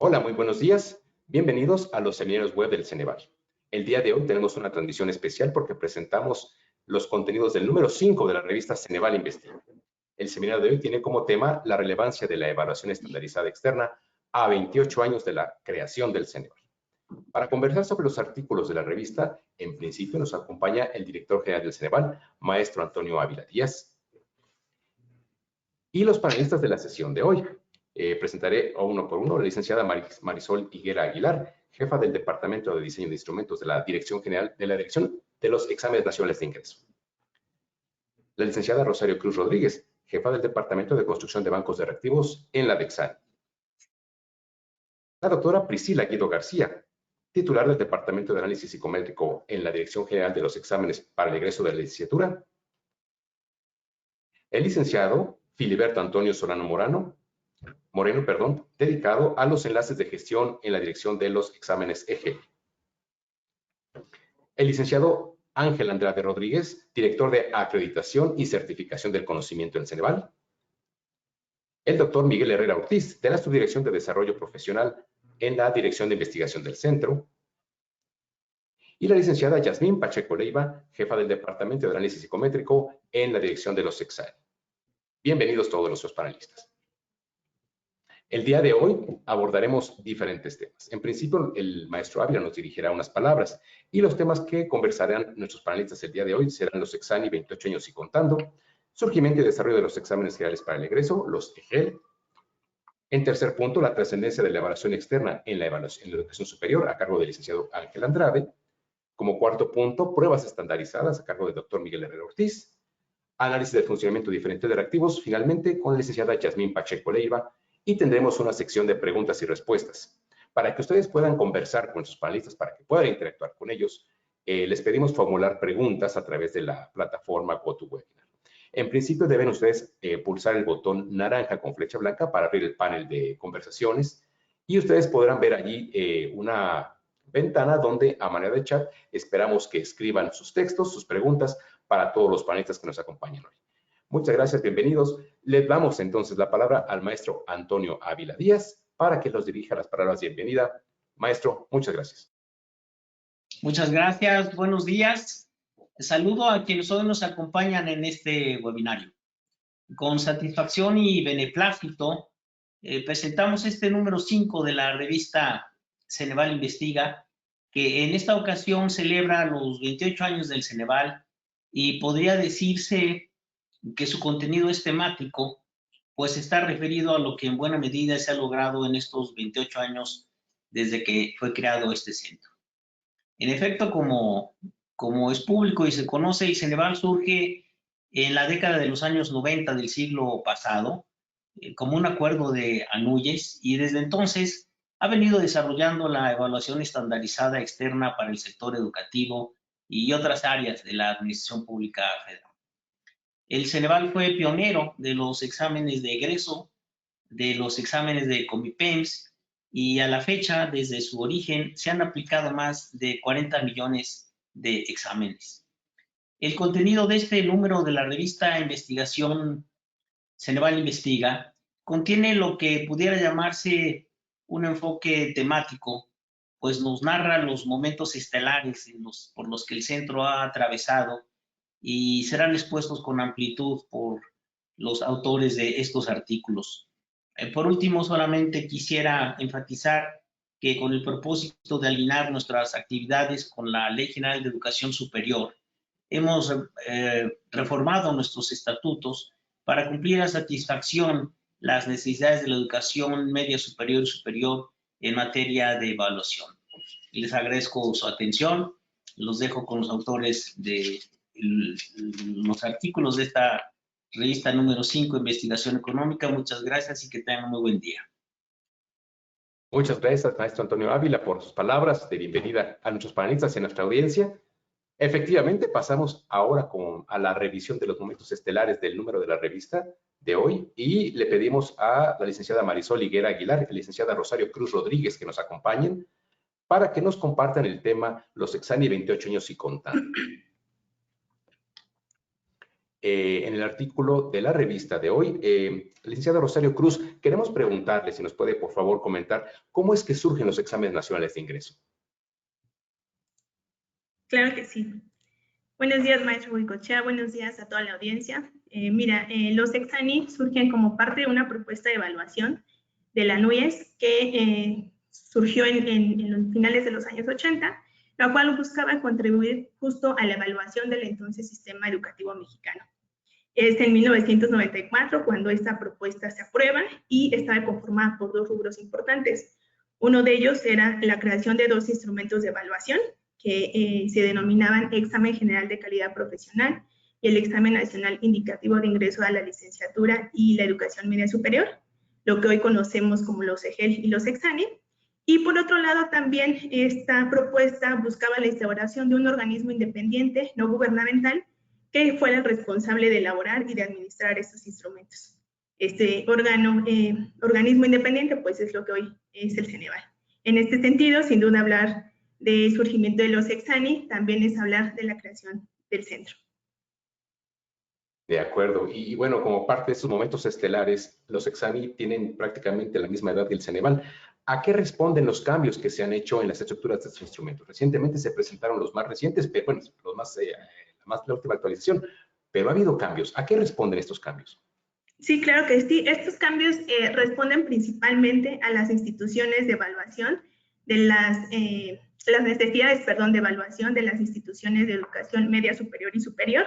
Hola, muy buenos días. Bienvenidos a los seminarios web del Ceneval. El día de hoy tenemos una transmisión especial porque presentamos los contenidos del número 5 de la revista Ceneval Investiga. El seminario de hoy tiene como tema la relevancia de la evaluación estandarizada externa a 28 años de la creación del Ceneval. Para conversar sobre los artículos de la revista, en principio nos acompaña el director general del Ceneval, maestro Antonio Ávila Díaz, y los panelistas de la sesión de hoy. Presentaré uno por uno la licenciada Marisol Higuera Aguilar, jefa del Departamento de Diseño de Instrumentos de la Dirección General de la Dirección de los Exámenes Nacionales de Ingreso. La licenciada Rosario Cruz Rodríguez, jefa del Departamento de Construcción de Bancos de Reactivos en la DEXAN. La doctora Priscila Guido García, titular del Departamento de Análisis Psicométrico en la Dirección General de los Exámenes para el Egreso de la Licenciatura. El licenciado Filiberto Antonio Solano Moreno, dedicado a los enlaces de gestión en la dirección de los exámenes EG. El licenciado Ángel Andrade Rodríguez, director de Acreditación y Certificación del Conocimiento en Ceneval. El doctor Miguel Herrera Ortiz, de la Subdirección de Desarrollo Profesional en la Dirección de Investigación del Centro. Y la licenciada Yasmín Pacheco Leiva, jefa del Departamento de Análisis Psicométrico en la Dirección de los exámenes. Bienvenidos todos nuestros panelistas. El día de hoy abordaremos diferentes temas. En principio, el maestro Ávila nos dirigirá unas palabras y los temas que conversarán nuestros panelistas el día de hoy serán los Exani 28 años y contando, surgimiento y desarrollo de los exámenes generales para el egreso, los EGEL. En tercer punto, la trascendencia de la evaluación externa en la educación superior a cargo del licenciado Ángel Andrade. Como cuarto punto, pruebas estandarizadas a cargo del doctor Miguel Herrera Ortiz. Análisis del funcionamiento diferente de reactivos, finalmente, con la licenciada Yasmín Pacheco Leiva. Y tendremos una sección de preguntas y respuestas. Para que ustedes puedan conversar con sus panelistas, para que puedan interactuar con ellos, les pedimos formular preguntas a través de la plataforma GoToWebinar. En principio deben ustedes pulsar el botón naranja con flecha blanca para abrir el panel de conversaciones y ustedes podrán ver allí una ventana donde a manera de chat esperamos que escriban sus textos, sus preguntas para todos los panelistas que nos acompañan hoy. Muchas gracias, bienvenidos. Les damos entonces la palabra al maestro Antonio Ávila Díaz para que nos dirija las palabras de bienvenida. Maestro, muchas gracias. Muchas gracias, buenos días. Saludo a quienes hoy nos acompañan en este webinario. Con satisfacción y beneplácito, presentamos este número 5 de la revista Ceneval Investiga, que en esta ocasión celebra los 28 años del Ceneval y podría decirse que su contenido es temático, pues está referido a lo que en buena medida se ha logrado en estos 28 años desde que fue creado este centro. En efecto, como es público y se conoce, el Ceneval surge en la década de los años 90 del siglo pasado, como un acuerdo de Anúyes, y desde entonces ha venido desarrollando la evaluación estandarizada externa para el sector educativo y otras áreas de la Administración Pública Federal. El Ceneval fue pionero de los exámenes de egreso, de los exámenes de Comipems, y a la fecha, desde su origen, se han aplicado más de 40 millones de exámenes. El contenido de este número de la revista Investigación Ceneval Investiga contiene lo que pudiera llamarse un enfoque temático, pues nos narra los momentos estelares por los que el centro ha atravesado y serán expuestos con amplitud por los autores de estos artículos. Por último, solamente quisiera enfatizar que con el propósito de alinear nuestras actividades con la Ley General de Educación Superior, hemos reformado nuestros estatutos para cumplir a satisfacción las necesidades de la educación media superior y superior en materia de evaluación. Les agradezco su atención, los dejo con los autores de los artículos de esta revista número 5, Investigación Económica. Muchas gracias y que tengan un muy buen día. Muchas gracias, maestro Antonio Ávila, por sus palabras de bienvenida a nuestros panelistas y a nuestra audiencia. Efectivamente, pasamos ahora a la revisión de los momentos estelares del número de la revista de hoy y le pedimos a la licenciada Marisol Higuera Aguilar y la licenciada Rosario Cruz Rodríguez que nos acompañen para que nos compartan el tema Los Exani 28 años y contando. en el artículo de la revista de hoy. Licenciada Rosario Cruz, queremos preguntarle si nos puede, por favor, comentar cómo es que surgen los exámenes nacionales de ingreso. Claro que sí. Buenos días, maestro Huicochea. Buenos días a toda la audiencia. Los exani surgen como parte de una propuesta de evaluación de la NUES que surgió en los finales de los años 80, la cual buscaba contribuir justo a la evaluación del entonces sistema educativo mexicano. Es en 1994 cuando esta propuesta se aprueba y estaba conformada por dos rubros importantes. Uno de ellos era la creación de dos instrumentos de evaluación que se denominaban Examen General de Calidad Profesional y el Examen Nacional Indicativo de Ingreso a la Licenciatura y la Educación Media Superior, lo que hoy conocemos como los EGEL y los exani. Y por otro lado, también esta propuesta buscaba la instauración de un organismo independiente, no gubernamental, que fuera el responsable de elaborar y de administrar estos instrumentos. Este organismo independiente, pues es lo que hoy es el Ceneval. En este sentido, sin duda, hablar del surgimiento de los exani también es hablar de la creación del centro. De acuerdo. Y bueno, como parte de estos momentos estelares, los exani tienen prácticamente la misma edad que el Ceneval. ¿A qué responden los cambios que se han hecho en las estructuras de estos instrumentos? Recientemente se presentaron los más recientes, pero bueno, la última actualización, pero ha habido cambios. ¿A qué responden estos cambios? Sí, claro que sí. Estos cambios responden principalmente a las instituciones de evaluación, de las necesidades, de evaluación de las instituciones de educación media superior y superior,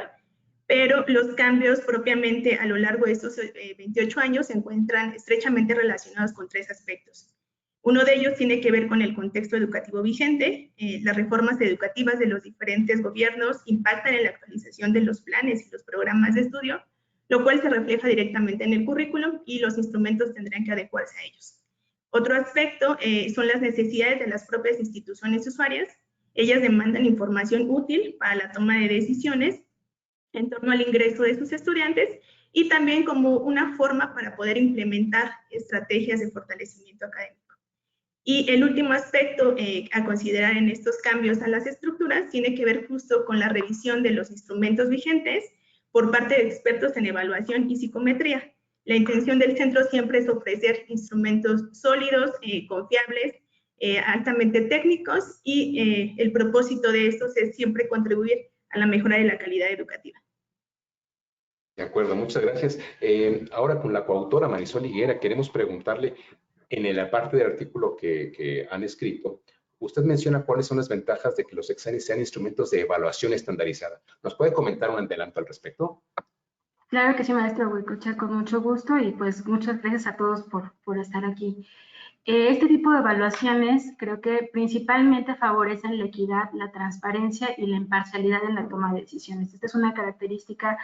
pero los cambios propiamente a lo largo de estos 28 años se encuentran estrechamente relacionados con tres aspectos. Uno de ellos tiene que ver con el contexto educativo vigente. Las reformas educativas de los diferentes gobiernos impactan en la actualización de los planes y los programas de estudio, lo cual se refleja directamente en el currículum y los instrumentos tendrán que adecuarse a ellos. Otro aspecto son las necesidades de las propias instituciones usuarias. Ellas demandan información útil para la toma de decisiones en torno al ingreso de sus estudiantes y también como una forma para poder implementar estrategias de fortalecimiento académico. Y el último aspecto a considerar en estos cambios a las estructuras tiene que ver justo con la revisión de los instrumentos vigentes por parte de expertos en evaluación y psicometría. La intención del centro siempre es ofrecer instrumentos sólidos, confiables, altamente técnicos y el propósito de estos es siempre contribuir a la mejora de la calidad educativa. De acuerdo, muchas gracias. Ahora con la coautora Marisol Higuera queremos preguntarle, en la parte del artículo que han escrito, usted menciona cuáles son las ventajas de que los exámenes sean instrumentos de evaluación estandarizada. ¿Nos puede comentar un adelanto al respecto? Claro que sí, maestro Huicochea, con mucho gusto y pues muchas gracias a todos por estar aquí. Este tipo de evaluaciones creo que principalmente favorecen la equidad, la transparencia y la imparcialidad en la toma de decisiones. Esta es una característica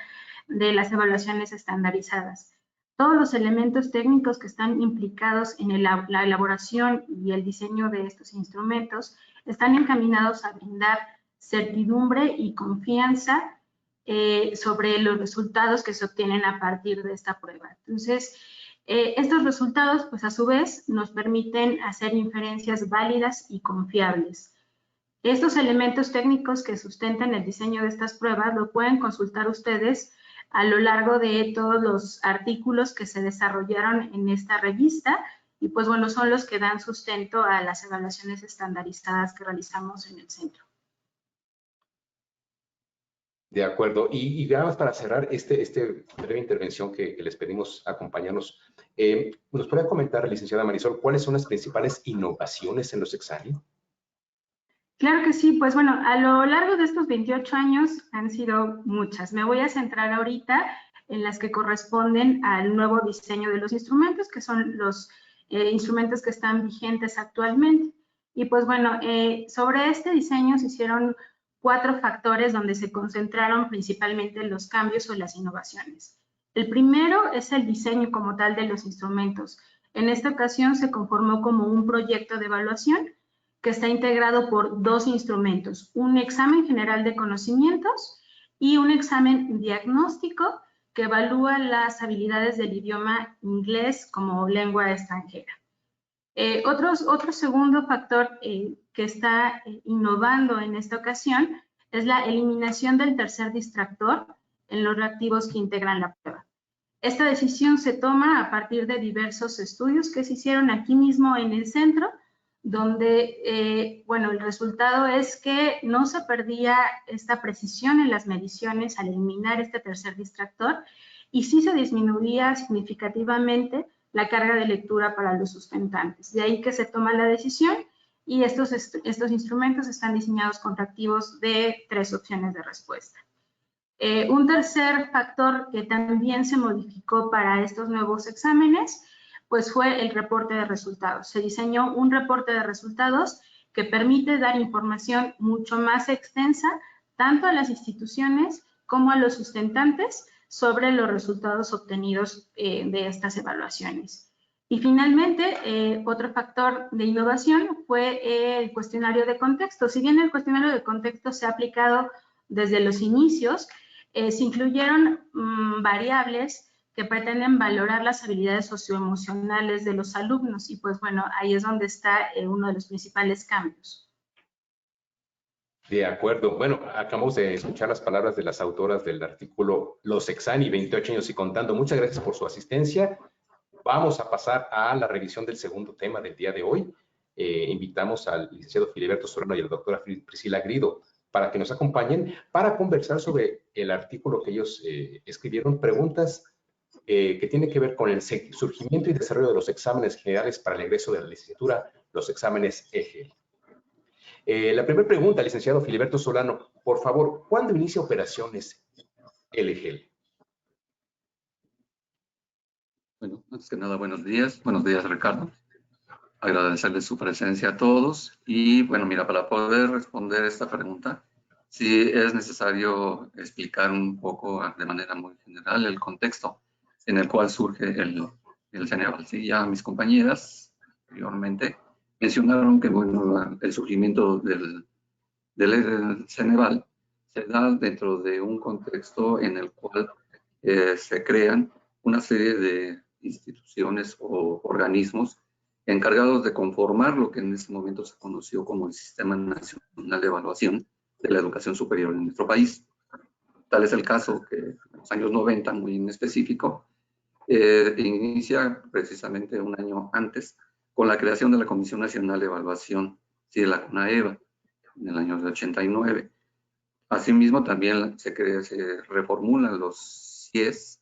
de las evaluaciones estandarizadas. Todos los elementos técnicos que están implicados en la elaboración y el diseño de estos instrumentos están encaminados a brindar certidumbre y confianza sobre los resultados que se obtienen a partir de esta prueba. Entonces, estos resultados, pues a su vez, nos permiten hacer inferencias válidas y confiables. Estos elementos técnicos que sustentan el diseño de estas pruebas lo pueden consultar ustedes a lo largo de todos los artículos que se desarrollaron en esta revista y pues bueno, son los que dan sustento a las evaluaciones estandarizadas que realizamos en el centro. De acuerdo. Y nada más para cerrar este breve intervención que les pedimos acompañarnos, ¿nos puede comentar, licenciada Marisol, cuáles son las principales innovaciones en los exámenes? Claro que sí, pues bueno, a lo largo de estos 28 años han sido muchas. Me voy a centrar ahorita en las que corresponden al nuevo diseño de los instrumentos, que son los instrumentos que están vigentes actualmente. Y pues bueno, sobre este diseño se hicieron 4 factores donde se concentraron principalmente los cambios o las innovaciones. El primero es el diseño como tal de los instrumentos. En esta ocasión se conformó como un proyecto de evaluación que está integrado por 2 instrumentos, un examen general de conocimientos y un examen diagnóstico que evalúa las habilidades del idioma inglés como lengua extranjera. Otro segundo factor que está innovando en esta ocasión es la eliminación del tercer distractor. en los reactivos que integran la prueba. Esta decisión se toma a partir de diversos estudios que se hicieron aquí mismo en el centro, donde, bueno, el resultado es que no se perdía esta precisión en las mediciones al eliminar este tercer distractor y sí se disminuía significativamente la carga de lectura para los sustentantes. De ahí que se toma la decisión y estos instrumentos están diseñados con reactivos de 3 opciones de respuesta. Un tercer factor que también se modificó para estos nuevos exámenes, pues fue el reporte de resultados. Se diseñó un reporte de resultados que permite dar información mucho más extensa tanto a las instituciones como a los sustentantes sobre los resultados obtenidos de estas evaluaciones. Y finalmente, otro factor de innovación fue el cuestionario de contexto. Si bien el cuestionario de contexto se ha aplicado desde los inicios, se incluyeron variables que pretenden valorar las habilidades socioemocionales de los alumnos y pues bueno, ahí es donde está uno de los principales cambios. De acuerdo. Bueno, acabamos de escuchar las palabras de las autoras del artículo Los Exani, 28 años y contando. Muchas gracias por su asistencia. Vamos a pasar a la revisión del segundo tema del día de hoy. Invitamos al licenciado Filiberto Solano y a la doctora Priscila Grido para que nos acompañen para conversar sobre el artículo que ellos escribieron, preguntas que tienen que ver con el surgimiento y desarrollo de los exámenes generales para el egreso de la licenciatura, los exámenes EGEL. La primera pregunta, licenciado Filiberto Solano, por favor, ¿cuándo inicia operaciones el EGEL? Bueno, antes que nada, buenos días. Buenos días, Ricardo. Agradecerles su presencia a todos. Y bueno, mira, para poder responder esta pregunta, sí es necesario explicar un poco de manera muy general el contexto en el cual surge el Ceneval. Sí, ya mis compañeras anteriormente mencionaron que bueno, el surgimiento del Ceneval se da dentro de un contexto en el cual se crean una serie de instituciones o organismos encargados de conformar lo que en ese momento se conoció como el Sistema Nacional de Evaluación de la Educación Superior en nuestro país. Tal es el caso que en los años 90, muy en específico, inicia precisamente un año antes con la creación de la Comisión Nacional de Evaluación, sí, de la CONAEVA, en el año 89. Asimismo, también se reformulan los CIES,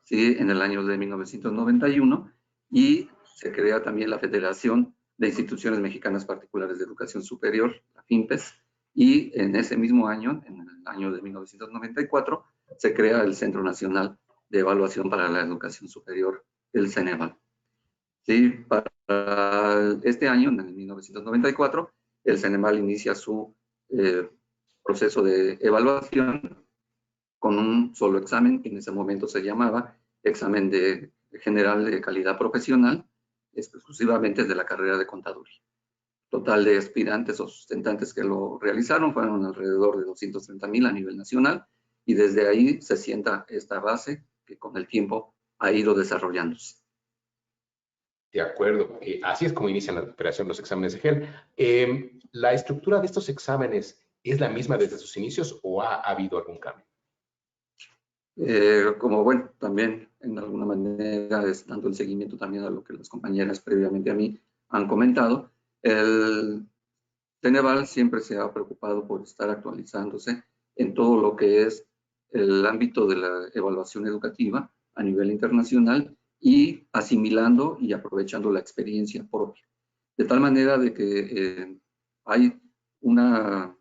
¿sí?, en el año de 1991 y se crea también la Federación de Instituciones Mexicanas Particulares de Educación Superior, la FIMPES, y en ese mismo año, en el año de 1994, se crea el Centro Nacional de Evaluación para la Educación Superior, el Ceneval. Sí, para este año, en el 1994, el Ceneval inicia su proceso de evaluación con un solo examen, que en ese momento se llamaba Examen General de Calidad Profesional, exclusivamente de la carrera de Contaduría. Total de aspirantes o sustentantes que lo realizaron fueron alrededor de 230,000 a nivel nacional, y desde ahí se sienta esta base que con el tiempo ha ido desarrollándose. De acuerdo. Así es como inician la operación los exámenes EGEL. ¿La estructura de estos exámenes es la misma desde sus inicios o ha habido algún cambio? Como bueno, también en alguna manera es dando el seguimiento también a lo que las compañeras previamente a mí han comentado, el Ceneval siempre se ha preocupado por estar actualizándose en todo lo que es el ámbito de la evaluación educativa a nivel internacional y asimilando y aprovechando la experiencia propia. De tal manera de que hay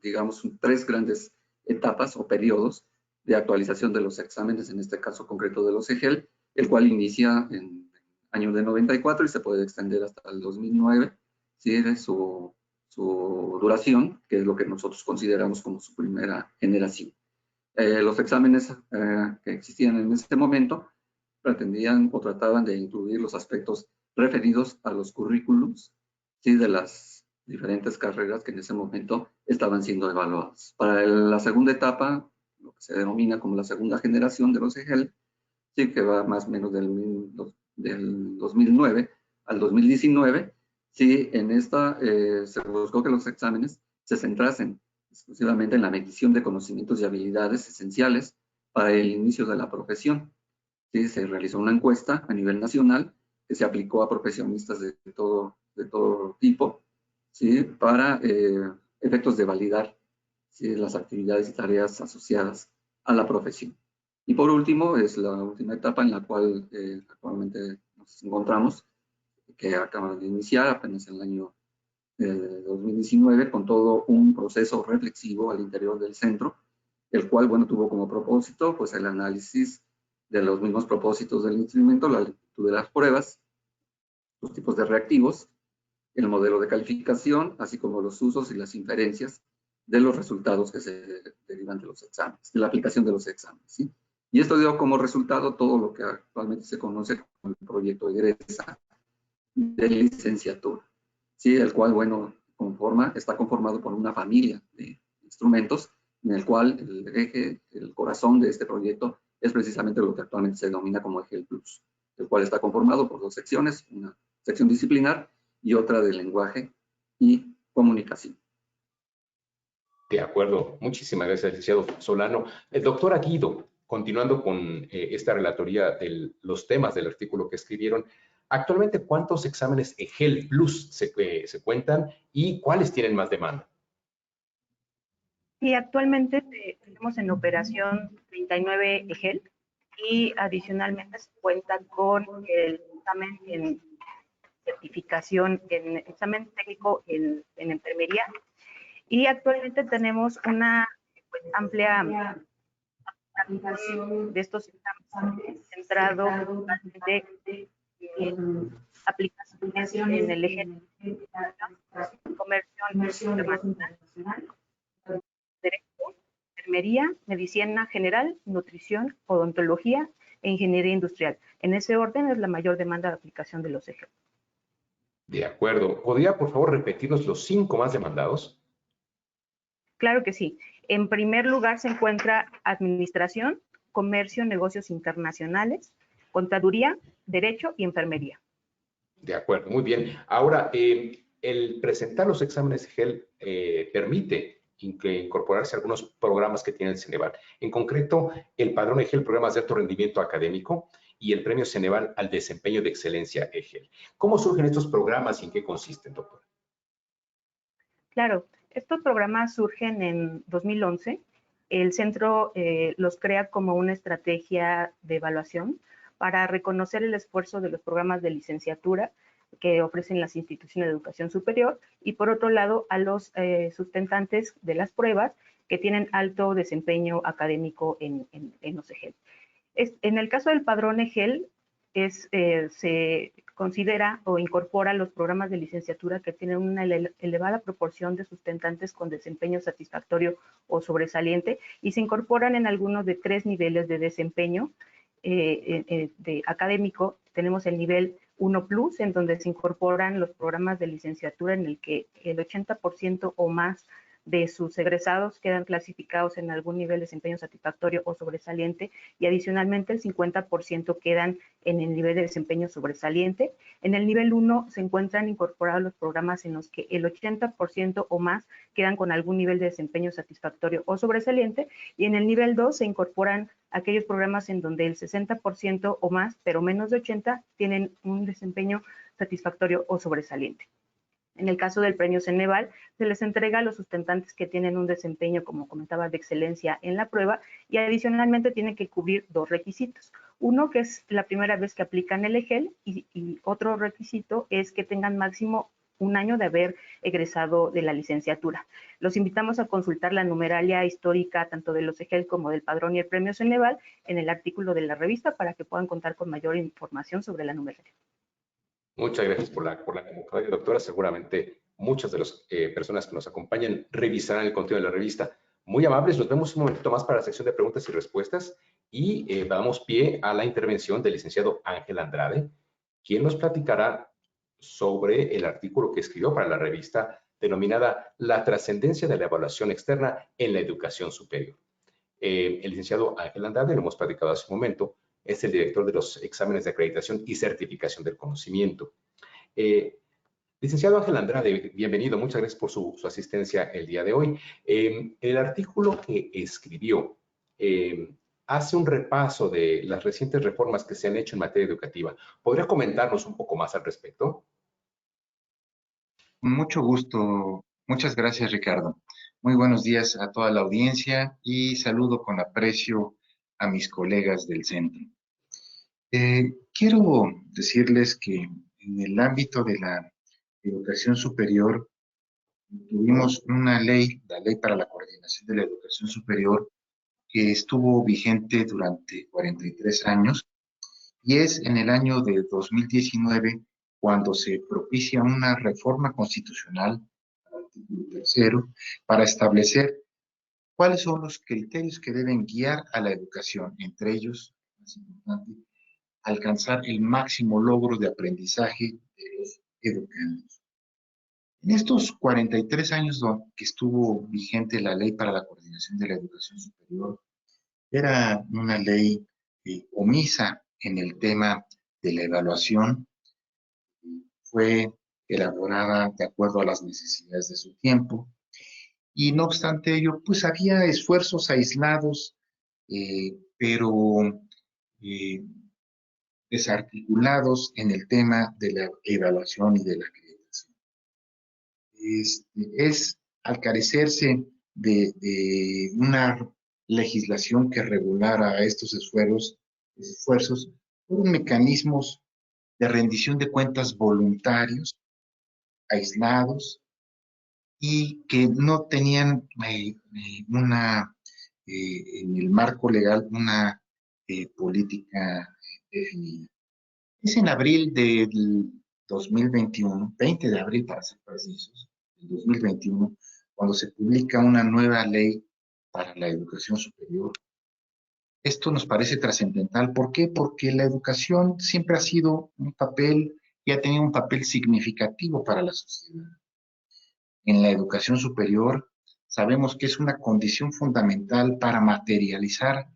digamos, 3 grandes etapas o periodos de actualización de los exámenes, en este caso concreto de los EGEL, el cual inicia en el año de 94 y se puede extender hasta el 2009, ¿sí?, de su duración, que es lo que nosotros consideramos como su primera generación. Los exámenes que existían en este momento pretendían o trataban de incluir los aspectos referidos a los currículums, ¿sí?, de las diferentes carreras que en ese momento estaban siendo evaluadas. Para la segunda etapa, lo que se denomina como la segunda generación de los EGEL, sí, que va más o menos del 2009 al 2019, sí, en esta se buscó que los exámenes se centrasen exclusivamente en la medición de conocimientos y habilidades esenciales para el inicio de la profesión. ¿Sí? Se realizó una encuesta a nivel nacional que se aplicó a profesionistas de todo tipo, ¿sí? Para efectos de validar, ¿sí?, las actividades y tareas asociadas a la profesión. Y por último, es la última etapa en la cual actualmente nos encontramos, que acaba de iniciar apenas en el año 2019, con todo un proceso reflexivo al interior del centro, el cual, bueno, tuvo como propósito, pues, el análisis de los mismos propósitos del instrumento, la lectura de las pruebas, los tipos de reactivos, el modelo de calificación, así como los usos y las inferencias de los resultados que se derivan de los exámenes, de la aplicación de los exámenes, ¿sí? Y esto dio como resultado todo lo que actualmente se conoce como el proyecto egresa de licenciatura, ¿sí? El cual, bueno, está conformado por una familia de instrumentos, en el cual el eje, el corazón de este proyecto es precisamente lo que actualmente se denomina como EGEL Plus, el cual está conformado por dos secciones, una sección disciplinar y otra de lenguaje y comunicación. De acuerdo, muchísimas gracias, licenciado Solano. El doctor Aguido, continuando con esta relatoría de los temas del artículo que escribieron, actualmente, ¿cuántos exámenes EGEL Plus se cuentan y cuáles tienen más demanda? Sí, actualmente tenemos en operación 39 EGEL y adicionalmente se cuenta con el examen en certificación, en examen técnico en enfermería, y actualmente tenemos una amplia aplicación de estos exámenes centrado en aplicaciones en el eje comercio internacional, derecho, enfermería, medicina general, nutrición, odontología e ingeniería industrial. En ese orden es la mayor demanda de aplicación de los ejes. De acuerdo. ¿Podría, por favor, repetirnos los 5 más demandados? Claro que sí. En primer lugar se encuentra administración, comercio, negocios internacionales, contaduría, derecho y enfermería. De acuerdo, muy bien. Ahora, el presentar los exámenes EGEL permite incorporarse a algunos programas que tiene el Ceneval. En concreto, el Padrón EGEL, Programas de Alto Rendimiento Académico, y el Premio Ceneval al Desempeño de Excelencia EGEL. ¿Cómo surgen estos programas y en qué consisten, doctor? Claro, estos programas surgen en 2011. El centro los crea como una estrategia de evaluación para reconocer el esfuerzo de los programas de licenciatura que ofrecen las instituciones de educación superior, y por otro lado a los sustentantes de las pruebas que tienen alto desempeño académico en los EGEL. En el caso del padrón EGEL, se considera o incorpora los programas de licenciatura que tienen una elevada proporción de sustentantes con desempeño satisfactorio o sobresaliente, y se incorporan en algunos de 3 niveles de desempeño de académico. Tenemos el nivel 1 Plus, en donde se incorporan los programas de licenciatura en el que el 80% o más de sus egresados quedan clasificados en algún nivel de desempeño satisfactorio o sobresaliente, y adicionalmente el 50% quedan en el nivel de desempeño sobresaliente. En el nivel 1 se encuentran incorporados los programas en los que el 80% o más quedan con algún nivel de desempeño satisfactorio o sobresaliente, y en el nivel 2 se incorporan aquellos programas en donde el 60% o más, pero menos de 80, tienen un desempeño satisfactorio o sobresaliente. En el caso del premio Ceneval, se les entrega a los sustentantes que tienen un desempeño, como comentaba, de excelencia en la prueba, y adicionalmente tienen que cubrir 2 requisitos. Uno, que es la primera vez que aplican el EGEL, y otro requisito es que tengan máximo 1 año de haber egresado de la licenciatura. Los invitamos a consultar la numeralia histórica tanto de los EGEL como del padrón y el premio Ceneval en el artículo de la revista, para que puedan contar con mayor información sobre la numeralia. Muchas gracias por la convocatoria, doctora. Seguramente muchas de las personas que nos acompañan revisarán el contenido de la revista. Muy amables, nos vemos un momentito más para la sección de preguntas y respuestas, y damos pie a la intervención del licenciado Ángel Andrade, quien nos platicará sobre el artículo que escribió para la revista denominada La trascendencia de la evaluación externa en la educación superior. El licenciado Ángel Andrade, lo hemos platicado hace un momento, es el director de los exámenes de acreditación y certificación del conocimiento. Licenciado Ángel Andrade, bienvenido, muchas gracias por su asistencia el día de hoy. El artículo que escribió hace un repaso de las recientes reformas que se han hecho en materia educativa. ¿Podría comentarnos un poco más al respecto? Con mucho gusto. Muchas gracias, Ricardo. Muy buenos días a toda la audiencia y saludo con aprecio a mis colegas del centro. Quiero decirles que en el ámbito de la educación superior tuvimos una ley, la Ley para la Coordinación de la Educación Superior, que estuvo vigente durante 43 años y es en el año de 2019 cuando se propicia una reforma constitucional, artículo tercero, para establecer cuáles son los criterios que deben guiar a la educación, entre ellos, más importante, alcanzar el máximo logro de aprendizaje de los educandos. En estos 43 años que estuvo vigente la Ley para la Coordinación de la Educación Superior, era una ley omisa en el tema de la evaluación. Fue elaborada de acuerdo a las necesidades de su tiempo y no obstante ello, pues había esfuerzos aislados, pero desarticulados en el tema de la evaluación y de la acreditación. Es al carecerse de una legislación que regulara estos esfuerzos, fueron mecanismos de rendición de cuentas voluntarios, aislados, y que no tenían en el marco legal una política definida. Es en abril del 2021, 20 de abril para ser precisos, del 2021, cuando se publica una nueva ley para la educación superior. Esto nos parece trascendental. ¿Por qué? Porque la educación siempre ha sido un papel y ha tenido un papel significativo para la sociedad. En la educación superior sabemos que es una condición fundamental para materializar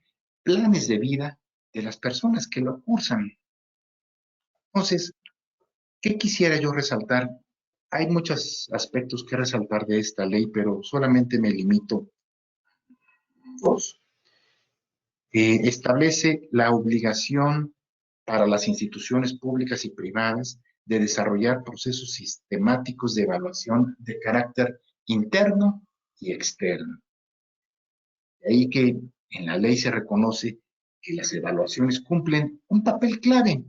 planes de vida de las personas que lo cursan. Entonces, ¿qué quisiera yo resaltar? Hay muchos aspectos que resaltar de esta ley, pero solamente me limito a dos. Establece la obligación para las instituciones públicas y privadas de desarrollar procesos sistemáticos de evaluación de carácter interno y externo. De ahí que en la ley se reconoce que las evaluaciones cumplen un papel clave.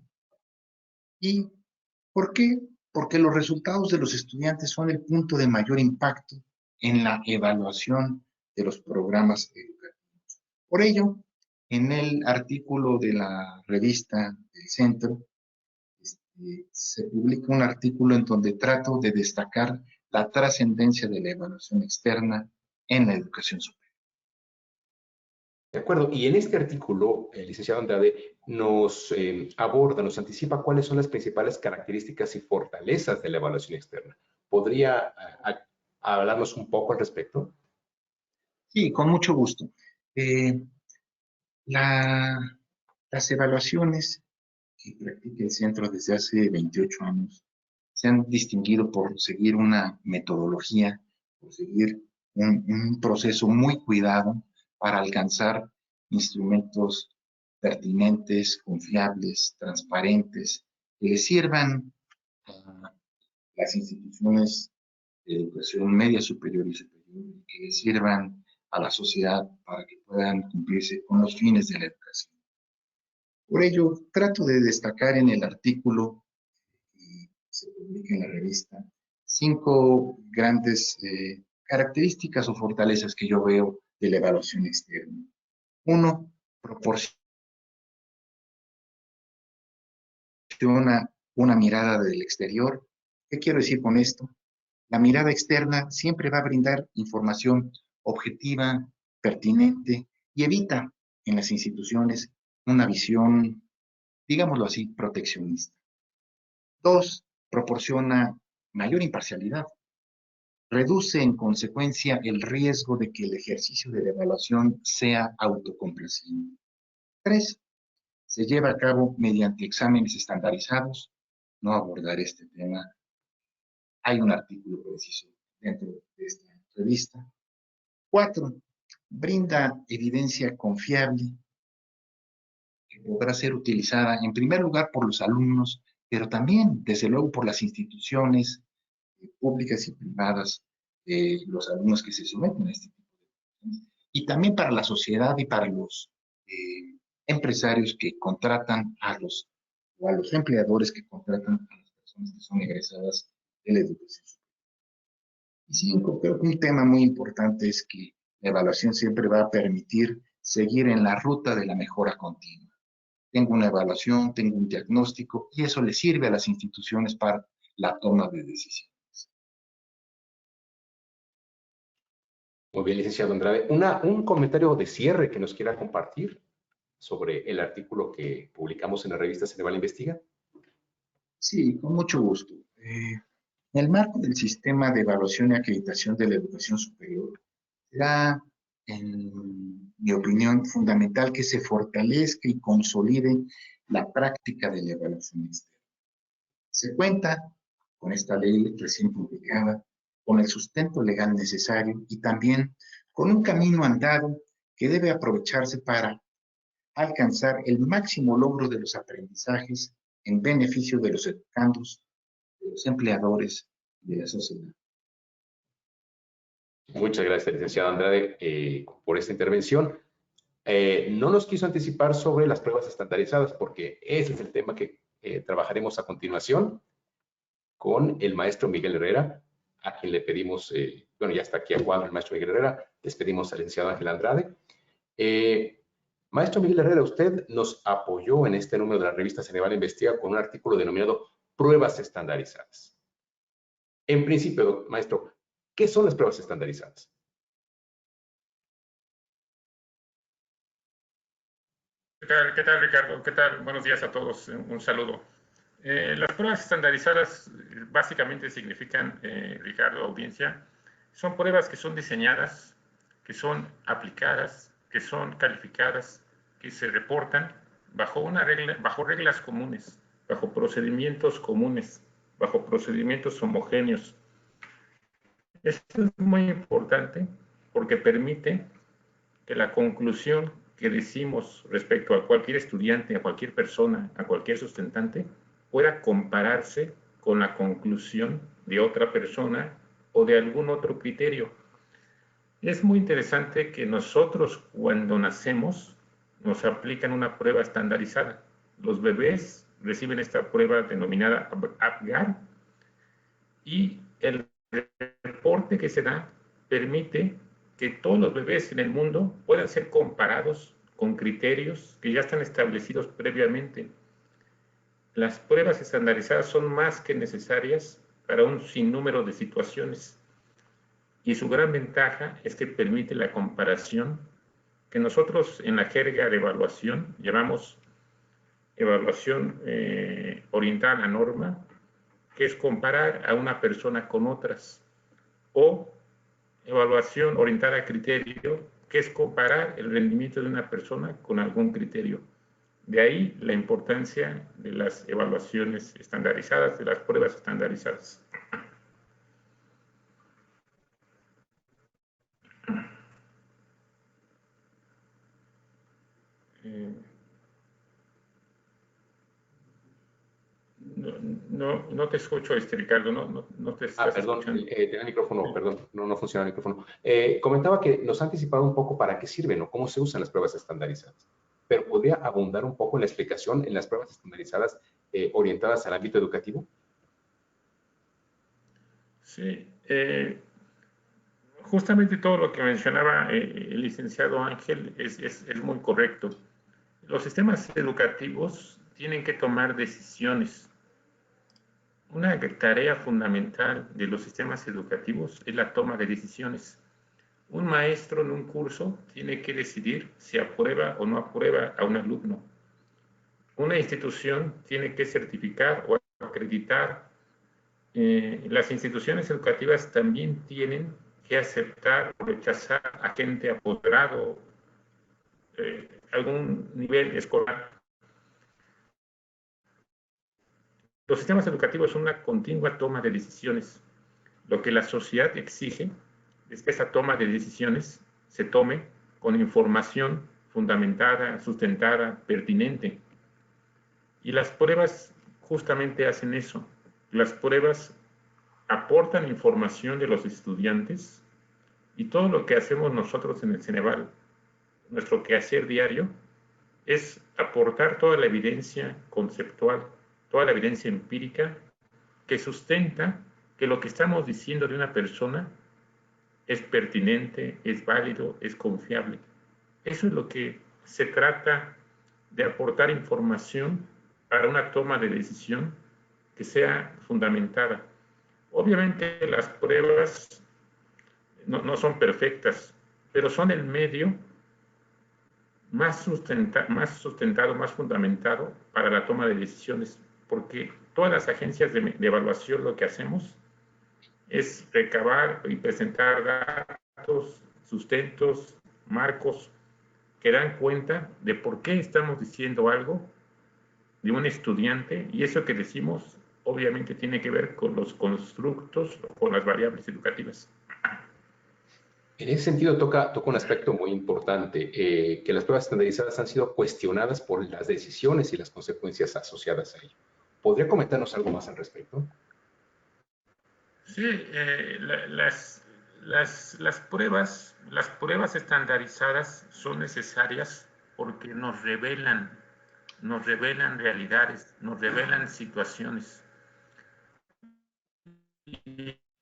¿Y por qué? Porque los resultados de los estudiantes son el punto de mayor impacto en la evaluación de los programas educativos. Por ello, en el artículo de la revista del centro, se publica un artículo en donde trato de destacar la trascendencia de la evaluación externa en la educación superior. De acuerdo. Y en este artículo, el licenciado Andrade nos aborda, nos anticipa cuáles son las principales características y fortalezas de la evaluación externa. ¿Podría hablarnos un poco al respecto? Sí, con mucho gusto. Las evaluaciones que practica el centro desde hace 28 años se han distinguido por seguir una metodología, por seguir un proceso muy cuidado para alcanzar instrumentos pertinentes, confiables, transparentes, que le sirvan a las instituciones de educación media superior y superior, que le sirvan a la sociedad para que puedan cumplirse con los fines de la educación. Por ello, trato de destacar en el artículo que se publica en la revista 5 grandes características o fortalezas que yo veo de la evaluación externa. 1, proporciona una mirada del exterior. ¿Qué quiero decir con esto? La mirada externa siempre va a brindar información objetiva, pertinente y evita en las instituciones una visión, digámoslo así, proteccionista. 2, proporciona mayor imparcialidad. Reduce en consecuencia el riesgo de que el ejercicio de la evaluación sea autocomplaciente. 3, se lleva a cabo mediante exámenes estandarizados. No abordaré este tema. Hay un artículo preciso dentro de esta revista. 4, brinda evidencia confiable podrá ser utilizada en primer lugar por los alumnos, pero también, desde luego, por las instituciones públicas y privadas, los alumnos que se someten a este tipo de cuestiones, y también para la sociedad y para los empresarios que contratan o a los empleadores que contratan a las personas que son egresadas de la educación superior. Y sí, creo que un tema muy importante es que la evaluación siempre va a permitir seguir en la ruta de la mejora continua. Tengo una evaluación, tengo un diagnóstico, y eso le sirve a las instituciones para la toma de decisiones. Muy bien, licenciado Andrade. Un comentario de cierre que nos quiera compartir sobre el artículo que publicamos en la revista Ceneval Investiga. Sí, con mucho gusto. En el marco del sistema de evaluación y acreditación de la educación superior, será, en mi opinión, fundamental que se fortalezca y consolide la práctica de la evaluación externa. Se cuenta con esta ley recién publicada, con el sustento legal necesario y también con un camino andado que debe aprovecharse para alcanzar el máximo logro de los aprendizajes en beneficio de los educandos, de los empleadores y de la sociedad. Muchas gracias, licenciado Andrade, por esta intervención. No nos quiso anticipar sobre las pruebas estandarizadas, porque ese es el tema que trabajaremos a continuación con el maestro Miguel Herrera, a quien le pedimos, bueno, ya está aquí a cuadro el maestro Miguel Herrera, les pedimos al licenciado Ángel Andrade. Maestro Miguel Herrera, usted nos apoyó en este número de la revista Ceneval Investiga con un artículo denominado Pruebas Estandarizadas. En principio, maestro, ¿qué son las pruebas estandarizadas? ¿Qué tal, Ricardo? ¿Qué tal? Buenos días a todos. Un saludo. Las pruebas estandarizadas básicamente significan, Ricardo, audiencia, son pruebas que son diseñadas, que son aplicadas, que son calificadas, que se reportan bajo reglas comunes, bajo procedimientos comunes, bajo procedimientos homogéneos. Esto es muy importante porque permite que la conclusión que decimos respecto a cualquier estudiante, a cualquier persona, a cualquier sustentante, pueda compararse con la conclusión de otra persona o de algún otro criterio. Es muy interesante que nosotros, cuando nacemos, nos aplican una prueba estandarizada. Los bebés reciben esta prueba denominada APGAR y el reporte que se da permite que todos los bebés en el mundo puedan ser comparados con criterios que ya están establecidos previamente. Las pruebas estandarizadas son más que necesarias para un sinnúmero de situaciones y su gran ventaja es que permite la comparación que nosotros en la jerga de evaluación llamamos evaluación orientada a la norma, que es comparar a una persona con otras, o evaluación orientada a criterio, que es comparar el rendimiento de una persona con algún criterio. De ahí la importancia de las evaluaciones estandarizadas, de las pruebas estandarizadas. No te escucho, Ricardo, no te estás perdón, escuchando. tenía el micrófono, perdón, no funciona el micrófono. Comentaba que nos ha anticipado un poco para qué sirven o cómo se usan las pruebas estandarizadas, pero ¿podría abundar un poco en la explicación en las pruebas estandarizadas orientadas al ámbito educativo? Sí, justamente todo lo que mencionaba el licenciado Ángel es muy correcto. Los sistemas educativos tienen que tomar decisiones. Una tarea fundamental de los sistemas educativos es la toma de decisiones. Un maestro en un curso tiene que decidir si aprueba o no aprueba a un alumno. Una institución tiene que certificar o acreditar. Las instituciones educativas también tienen que aceptar o rechazar a gente apoderado algún nivel escolar. Los sistemas educativos son una continua toma de decisiones. Lo que la sociedad exige es que esa toma de decisiones se tome con información fundamentada, sustentada, pertinente. Y las pruebas justamente hacen eso. Las pruebas aportan información de los estudiantes y todo lo que hacemos nosotros en el Ceneval, nuestro quehacer diario, es aportar toda la evidencia conceptual, toda la evidencia empírica que sustenta que lo que estamos diciendo de una persona es pertinente, es válido, es confiable. Eso es lo que se trata de aportar información para una toma de decisión que sea fundamentada. Obviamente las pruebas no son perfectas, pero son el medio más sustentado, más fundamentado para la toma de decisiones, porque todas las agencias de evaluación lo que hacemos es recabar y presentar datos, sustentos, marcos que dan cuenta de por qué estamos diciendo algo de un estudiante, y eso que decimos obviamente tiene que ver con los constructos, con las variables educativas. En ese sentido toca un aspecto muy importante, que las pruebas estandarizadas han sido cuestionadas por las decisiones y las consecuencias asociadas a ello. ¿Podría comentarnos algo más al respecto? Sí, las pruebas estandarizadas son necesarias porque nos revelan realidades, nos revelan situaciones.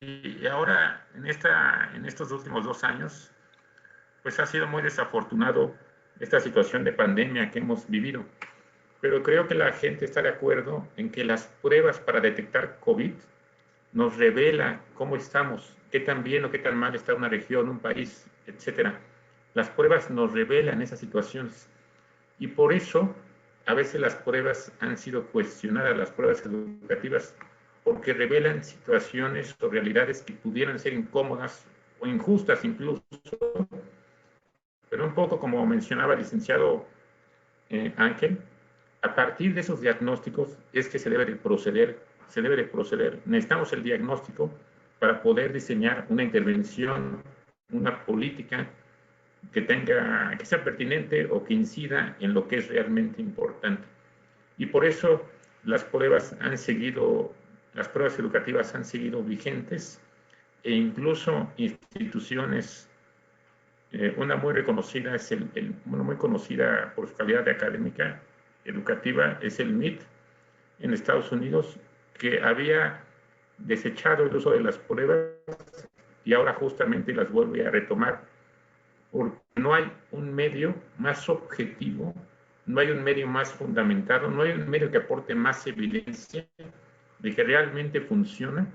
Y ahora, en estos últimos 2 años, pues ha sido muy desafortunado esta situación de pandemia que hemos vivido. Pero creo que la gente está de acuerdo en que las pruebas para detectar COVID nos revela cómo estamos, qué tan bien o qué tan mal está una región, un país, etcétera. Las pruebas nos revelan esas situaciones. Y por eso, a veces las pruebas han sido cuestionadas, las pruebas educativas, porque revelan situaciones o realidades que pudieran ser incómodas o injustas incluso. Pero un poco como mencionaba el licenciado Ángel, a partir de esos diagnósticos es que se debe de proceder. Necesitamos el diagnóstico para poder diseñar una intervención, una política que sea pertinente o que incida en lo que es realmente importante. Y por eso las pruebas educativas han seguido vigentes, e incluso instituciones, una muy reconocida muy conocida por su calidad académica educativa es el MIT en Estados Unidos, que había desechado el uso de las pruebas y ahora justamente las vuelve a retomar, porque no hay un medio más objetivo, no hay un medio más fundamentado, no hay un medio que aporte más evidencia de que realmente funciona,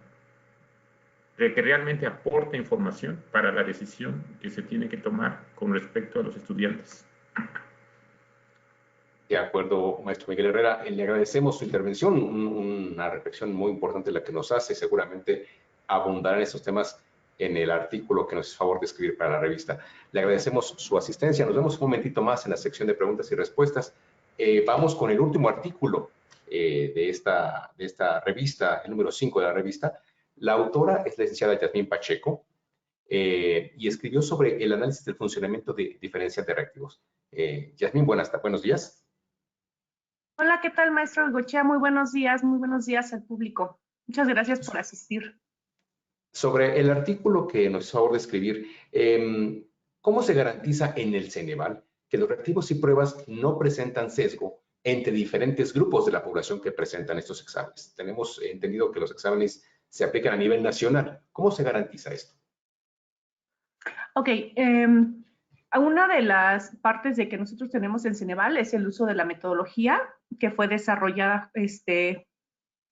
de que realmente aporta información para la decisión que se tiene que tomar con respecto a los estudiantes. De acuerdo, maestro Miguel Herrera, le agradecemos su intervención, una reflexión muy importante la que nos hace, seguramente abundará en estos temas en el artículo que nos hizo favor de escribir para la revista. Le agradecemos su asistencia, nos vemos un momentito más en la sección de preguntas y respuestas. Vamos con el último artículo de esta revista, el número 5 de la revista. La autora es la licenciada Yasmín Pacheco y escribió sobre el análisis del funcionamiento diferencial de reactivos. Yasmín, buenos días. Hola, ¿qué tal, maestro Goichea? Muy buenos días al público. Muchas gracias por asistir. Sobre el artículo que nos hizo favor de escribir, ¿cómo se garantiza en el Ceneval que los reactivos y pruebas no presentan sesgo entre diferentes grupos de la población que presentan estos exámenes? Tenemos entendido que los exámenes se aplican a nivel nacional. ¿Cómo se garantiza esto? Ok, una de las partes de que nosotros tenemos en Ceneval es el uso de la metodología que fue desarrollada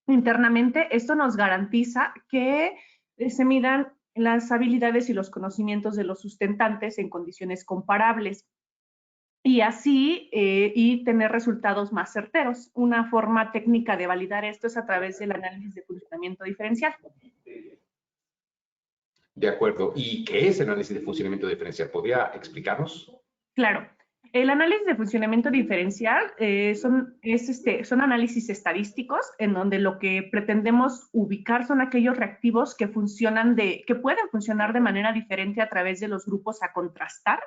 internamente. Esto nos garantiza que se midan las habilidades y los conocimientos de los sustentantes en condiciones comparables y así y tener resultados más certeros. Una forma técnica de validar esto es a través del análisis de funcionamiento diferencial. De acuerdo. ¿Y qué es el análisis de funcionamiento diferencial? ¿Podría explicarnos? Claro. El análisis de funcionamiento diferencial son análisis estadísticos en donde lo que pretendemos ubicar son aquellos reactivos que pueden funcionar de manera diferente a través de los grupos a contrastar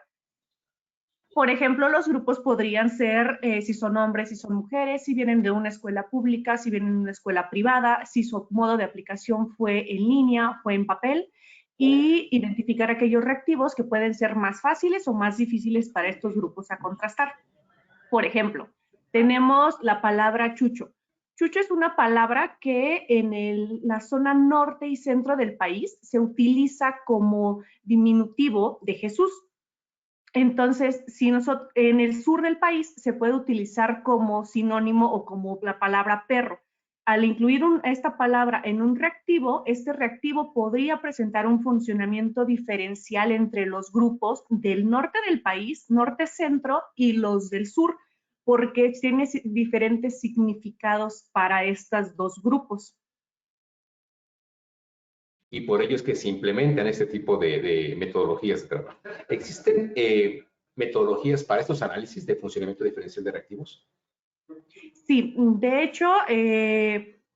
Por ejemplo, los grupos podrían ser si son hombres, si son mujeres, si vienen de una escuela pública, si vienen de una escuela privada, si su modo de aplicación fue en línea, fue en papel, y identificar aquellos reactivos que pueden ser más fáciles o más difíciles para estos grupos a contrastar. Por ejemplo, tenemos la palabra chucho. Chucho es una palabra que en la zona norte y centro del país se utiliza como diminutivo de Jesús. Entonces, si nosotros, en el sur del país se puede utilizar como sinónimo o como la palabra perro. Al incluir esta palabra en un reactivo, este reactivo podría presentar un funcionamiento diferencial entre los grupos del norte del país, norte-centro, y los del sur, porque tiene diferentes significados para estos dos grupos. Y por ello es que se implementan este tipo de metodologías de trabajo. ¿Existen metodologías para estos análisis de funcionamiento diferencial de reactivos? Sí, de hecho,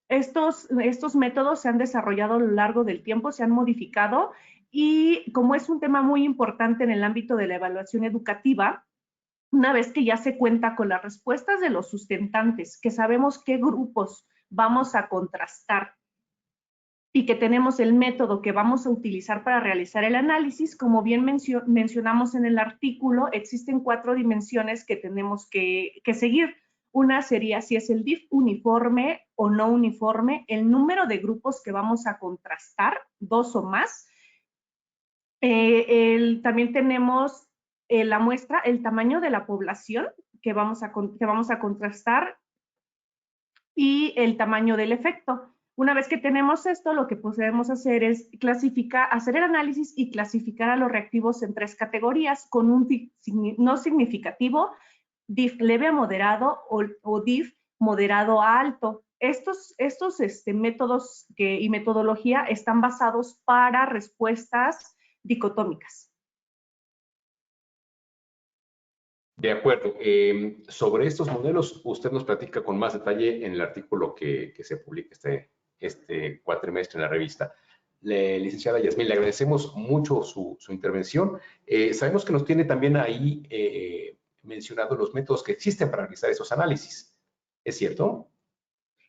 estos métodos se han desarrollado a lo largo del tiempo, se han modificado, y como es un tema muy importante en el ámbito de la evaluación educativa, una vez que ya se cuenta con las respuestas de los sustentantes, que sabemos qué grupos vamos a contrastar y que tenemos el método que vamos a utilizar para realizar el análisis, como bien mencionamos en el artículo, existen 4 dimensiones que tenemos que seguir. Una sería si es el DIF uniforme o no uniforme, el número de grupos que vamos a contrastar, 2 o más. También tenemos la muestra, el tamaño de la población que vamos a contrastar y el tamaño del efecto. Una vez que tenemos esto, lo que podemos hacer es hacer el análisis y clasificar a los reactivos en 3 categorías, con un DIF no significativo, DIF leve a moderado o DIF moderado a alto. Estos métodos y metodología están basados para respuestas dicotómicas. De acuerdo. Sobre estos modelos, usted nos platica con más detalle en el artículo que se publica este cuatrimestre en la revista. Licenciada Yasmín, le agradecemos mucho su intervención. Sabemos que nos tiene también ahí mencionado los métodos que existen para realizar esos análisis. ¿Es cierto?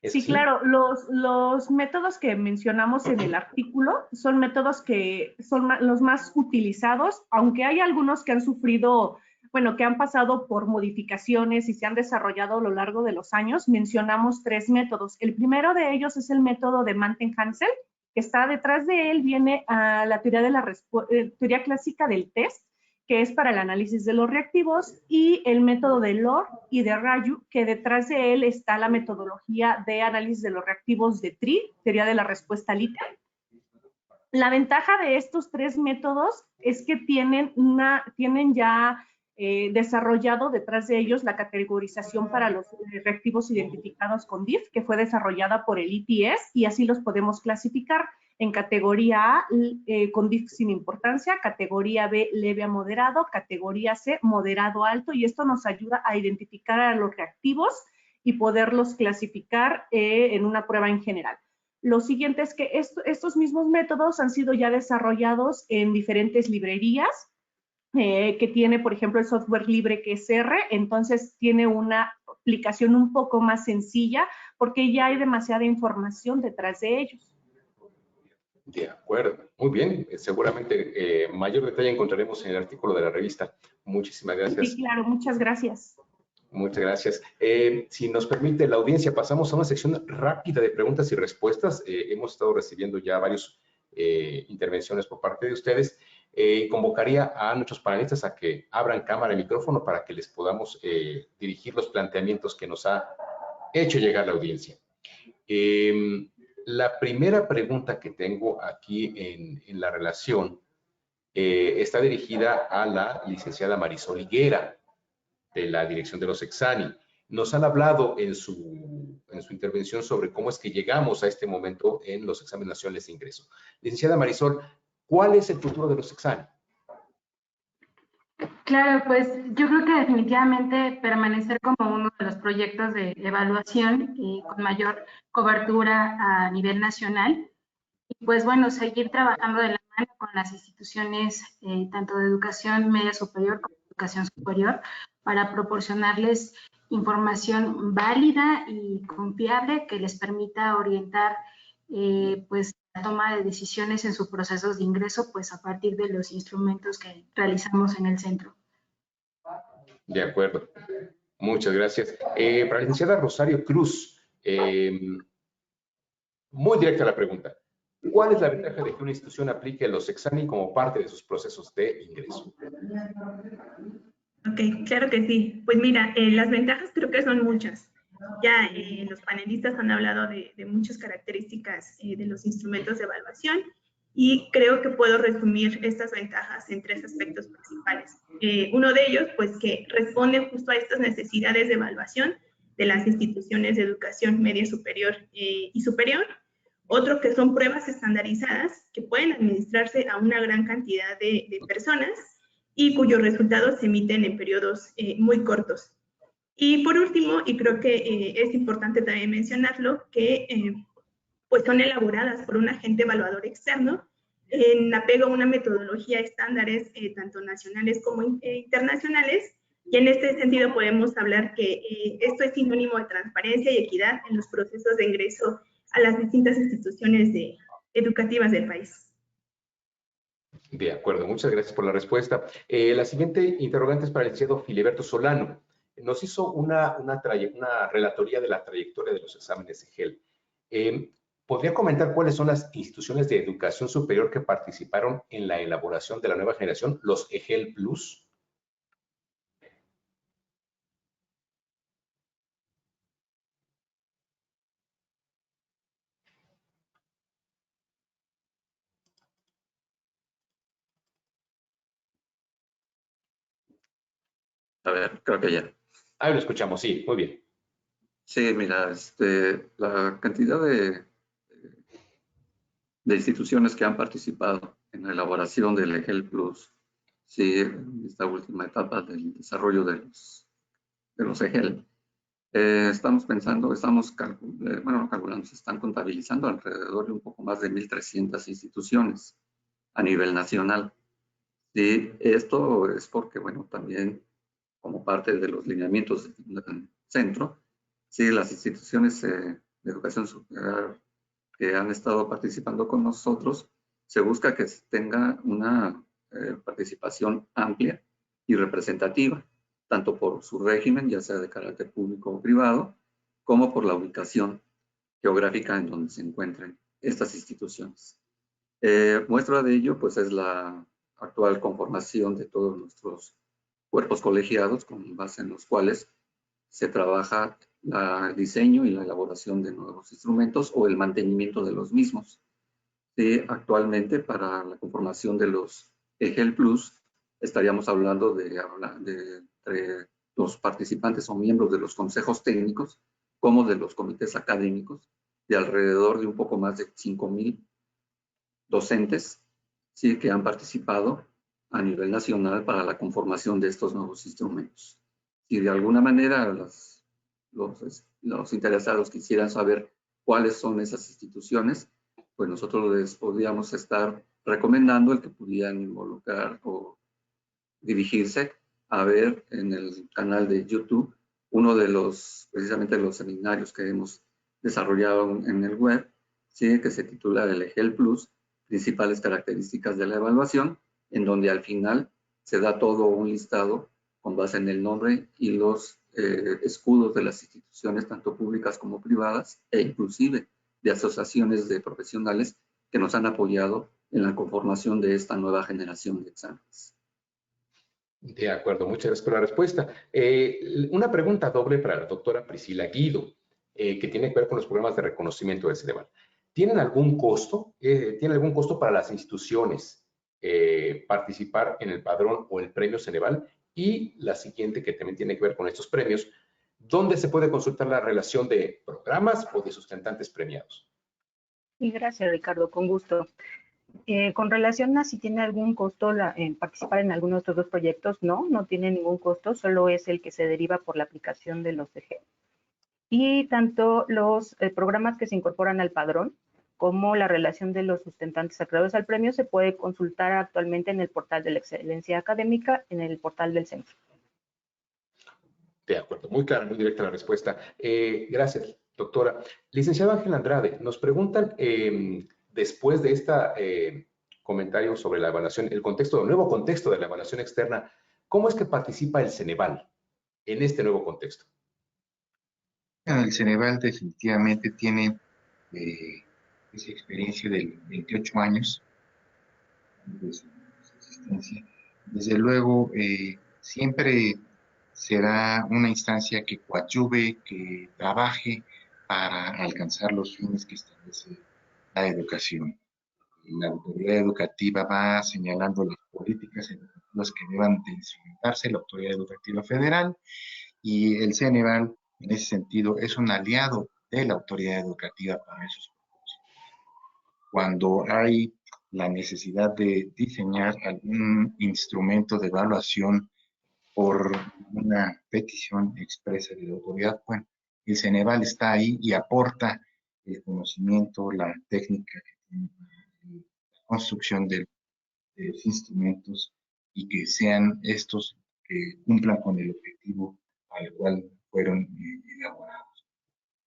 Sí, así? Claro. Los métodos que mencionamos en el artículo son métodos que son los más utilizados, aunque hay algunos que han sufrido, bueno, que han pasado por modificaciones y se han desarrollado a lo largo de los años. Mencionamos 3 métodos. El primero de ellos es el método de Mantel-Hansel, que está detrás de él, viene a la teoría teoría clásica del test, que es para el análisis de los reactivos, y el método de Lohr y de Raju, que detrás de él está la metodología de análisis de los reactivos de Tree, teoría de la respuesta Likert. La ventaja de estos 3 métodos es que tienen ya desarrollado detrás de ellos la categorización para los reactivos identificados con DIF, que fue desarrollada por el ITS, y así los podemos clasificar en categoría A con DIF sin importancia, categoría B leve a moderado, categoría C moderado a alto, y esto nos ayuda a identificar a los reactivos y poderlos clasificar en una prueba en general. Lo siguiente es que estos mismos métodos han sido ya desarrollados en diferentes librerías, que tiene, por ejemplo, el software libre que es R, entonces tiene una aplicación un poco más sencilla porque ya hay demasiada información detrás de ellos. De acuerdo, muy bien. Seguramente mayor detalle encontraremos en el artículo de la revista. Muchísimas gracias. Sí, claro, muchas gracias. Muchas gracias. Si nos permite la audiencia, pasamos a una sección rápida de preguntas y respuestas. Hemos estado recibiendo ya varias intervenciones por parte de ustedes. Convocaría a nuestros panelistas a que abran cámara y micrófono para que les podamos dirigir los planteamientos que nos ha hecho llegar la audiencia. La primera pregunta que tengo aquí en la relación está dirigida a la licenciada Marisol Higuera, de la Dirección de los Exani. Nos han hablado en su intervención sobre cómo es que llegamos a este momento en los exámenes nacionales de ingreso. Licenciada Marisol, ¿cuál es el futuro de los Exani? Claro, pues yo creo que definitivamente permanecer como uno de los proyectos de evaluación con mayor cobertura a nivel nacional y pues bueno, seguir trabajando de la mano con las instituciones tanto de educación media superior como educación superior para proporcionarles información válida y confiable que les permita orientar pues la toma de decisiones en sus procesos de ingreso, pues a partir de los instrumentos que realizamos en el centro. De acuerdo. Muchas gracias. Para la licenciada Rosario Cruz, muy directa la pregunta. ¿Cuál es la ventaja de que una institución aplique los exámenes como parte de sus procesos de ingreso? Ok, claro que sí. Pues mira, las ventajas creo que son muchas. Ya los panelistas han hablado de muchas características de los instrumentos de evaluación y creo que puedo resumir estas ventajas en 3 aspectos principales. Uno de ellos, pues que responde justo a estas necesidades de evaluación de las instituciones de educación media superior y superior. Otro que son pruebas estandarizadas que pueden administrarse a una gran cantidad de personas y cuyos resultados se emiten en periodos muy cortos. Y por último, y creo que es importante también mencionarlo, que pues son elaboradas por un agente evaluador externo en apego a una metodología estándares tanto nacionales como internacionales, y en este sentido podemos hablar que esto es sinónimo de transparencia y equidad en los procesos de ingreso a las distintas instituciones educativas del país. De acuerdo, muchas gracias por la respuesta. La siguiente interrogante es para el licenciado Filiberto Solano. Nos hizo una relatoría de la trayectoria de los exámenes EGEL. ¿Podría comentar cuáles son las instituciones de educación superior que participaron en la elaboración de la nueva generación, los EGEL Plus? A ver, creo que ya. Ahí lo escuchamos, sí, muy bien. Sí, mira, la cantidad de instituciones que han participado en la elaboración del EGEL Plus, sí, en esta última etapa del desarrollo de los EGEL, estamos calculando, no calculando, se están contabilizando alrededor de un poco más de 1.300 instituciones a nivel nacional. Sí, esto es porque, bueno, también como parte de los lineamientos del centro, sí, las instituciones de educación superior que han estado participando con nosotros, se busca que tenga una participación amplia y representativa, tanto por su régimen, ya sea de carácter público o privado, como por la ubicación geográfica en donde se encuentren estas instituciones. Muestra de ello, pues, es la actual conformación de todos nuestros cuerpos colegiados, con base en los cuales se trabaja el diseño y la elaboración de nuevos instrumentos o el mantenimiento de los mismos. Actualmente, para la conformación de los EGEL Plus, estaríamos hablando de los participantes o miembros de los consejos técnicos, como de los comités académicos, de alrededor de un poco más de 5,000 docentes, sí, que han participado a nivel nacional para la conformación de estos nuevos instrumentos. Si de alguna manera los interesados quisieran saber cuáles son esas instituciones, pues nosotros les podríamos estar recomendando el que pudieran involucrar o dirigirse a ver en el canal de YouTube uno de precisamente los seminarios que hemos desarrollado en el web, ¿sí?, que se titula el EGEL Plus, principales características de la evaluación, en donde al final se da todo un listado con base en el nombre y los escudos de las instituciones, tanto públicas como privadas, e inclusive de asociaciones de profesionales que nos han apoyado en la conformación de esta nueva generación de exámenes. De acuerdo, muchas gracias por la respuesta. Una pregunta doble para la doctora Priscila Guido, que tiene que ver con los programas de reconocimiento del Ceneval. ¿Tienen algún costo? ¿Tiene algún costo para las instituciones participar en el padrón o el premio Ceneval? Y la siguiente, que también tiene que ver con estos premios, ¿dónde se puede consultar la relación de programas o de sustentantes premiados? Y gracias, Ricardo, con gusto. Con relación a si tiene algún costo participar en alguno de estos dos proyectos, no tiene ningún costo, solo es el que se deriva por la aplicación de los EGEL. Y tanto los programas que se incorporan al padrón como la relación de los sustentantes acreedores al premio, se puede consultar actualmente en el portal de la excelencia académica, en el portal del centro. De acuerdo, muy clara, muy directa la respuesta. Gracias, doctora. Licenciado Ángel Andrade, nos preguntan, después de este comentario sobre la evaluación, el nuevo contexto de la evaluación externa, ¿cómo es que participa el Ceneval en este nuevo contexto? El Ceneval definitivamente tiene esa experiencia de 28 años de su existencia. Desde luego, siempre será una instancia que coadyuve, que trabaje para alcanzar los fines que establece la educación. La autoridad educativa va señalando las políticas educativas que deban de instrumentarse, la autoridad educativa federal, y el Ceneval, en ese sentido, es un aliado de la autoridad educativa para esos propósitos. Cuando hay la necesidad de diseñar algún instrumento de evaluación por una petición expresa de la autoridad, bueno, el Ceneval está ahí y aporta el conocimiento, la técnica que tiene la construcción de los instrumentos y que sean estos que cumplan con el objetivo al cual fueron elaborados.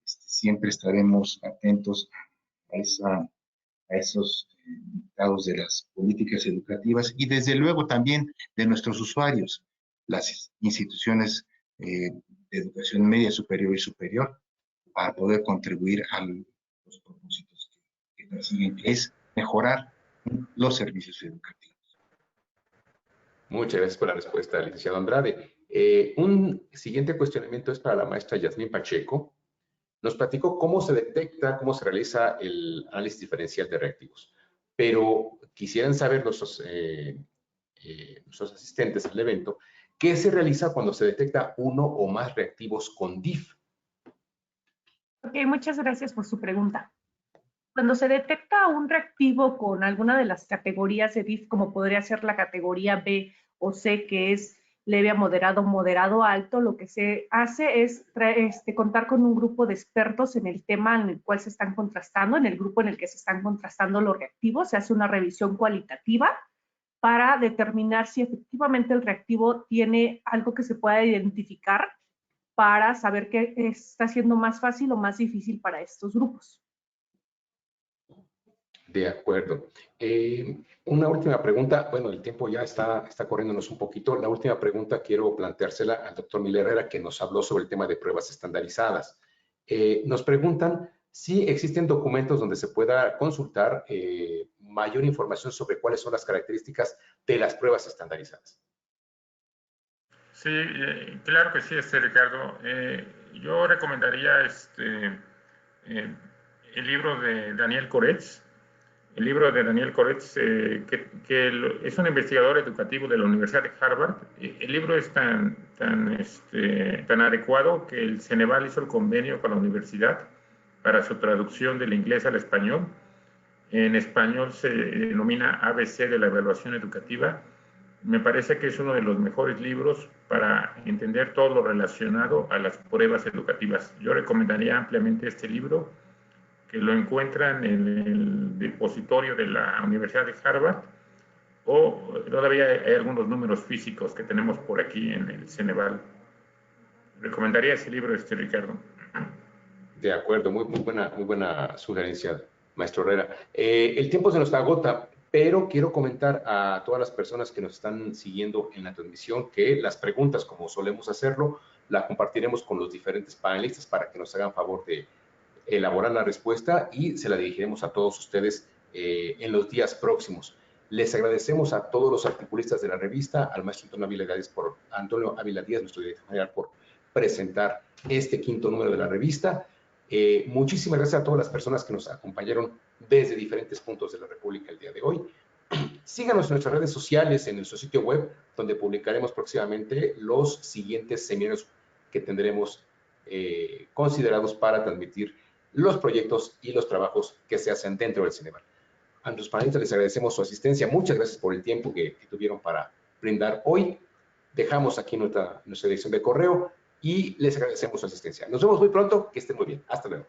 Siempre estaremos atentos a esos dictados de las políticas educativas y desde luego también de nuestros usuarios, las instituciones de educación media, superior y superior, para poder contribuir a los propósitos que persiguen, que es mejorar los servicios educativos. Muchas gracias por la respuesta, licenciado Andrade. Un siguiente cuestionamiento es para la maestra Yasmín Pacheco. Nos platicó cómo se detecta, cómo se realiza el análisis diferencial de reactivos, pero quisieran saber nuestros asistentes al evento, ¿qué se realiza cuando se detecta uno o más reactivos con DIF? Ok, muchas gracias por su pregunta. Cuando se detecta un reactivo con alguna de las categorías de DIF, como podría ser la categoría B o C, que es leve a moderado, moderado a alto, lo que se hace es contar con un grupo de expertos en el tema en el cual se están contrastando, en el grupo en el que se están contrastando los reactivos. Se hace una revisión cualitativa para determinar si efectivamente el reactivo tiene algo que se pueda identificar para saber qué está siendo más fácil o más difícil para estos grupos. De acuerdo. Una última pregunta. Bueno, el tiempo ya está corriéndonos un poquito. La última pregunta quiero planteársela al doctor Miguel Herrera, que nos habló sobre el tema de pruebas estandarizadas. Nos preguntan si existen documentos donde se pueda consultar mayor información sobre cuáles son las características de las pruebas estandarizadas. Sí, claro que sí, Ricardo. Yo recomendaría el libro de Daniel Koretz. El libro de Daniel Koretz, que es un investigador educativo de la Universidad de Harvard. El libro es tan adecuado que el Ceneval hizo el convenio con la universidad para su traducción del inglés al español. En español se denomina ABC de la evaluación educativa. Me parece que es uno de los mejores libros para entender todo lo relacionado a las pruebas educativas. Yo recomendaría ampliamente este libro, que lo encuentran en el depositorio de la Universidad de Harvard, o todavía hay algunos números físicos que tenemos por aquí en el Ceneval. Recomendaría ese libro, Ricardo. De acuerdo, muy buena sugerencia, maestro Herrera. El tiempo se nos agota, pero quiero comentar a todas las personas que nos están siguiendo en la transmisión que las preguntas, como solemos hacerlo, las compartiremos con los diferentes panelistas para que nos hagan favor de elaborar la respuesta y se la dirigiremos a todos ustedes en los días próximos. Les agradecemos a todos los articulistas de la revista, al maestro Antonio Ávila Díaz, nuestro director general, por presentar este quinto número de la revista. Muchísimas gracias a todas las personas que nos acompañaron desde diferentes puntos de la República el día de hoy. Síganos en nuestras redes sociales, en nuestro sitio web, donde publicaremos próximamente los siguientes seminarios que tendremos considerados para transmitir los proyectos y los trabajos que se hacen dentro del Ceneval. A nuestros panelistas les agradecemos su asistencia. Muchas gracias por el tiempo que tuvieron para brindar hoy. Dejamos aquí nuestra dirección de correo y les agradecemos su asistencia. Nos vemos muy pronto. Que estén muy bien. Hasta luego.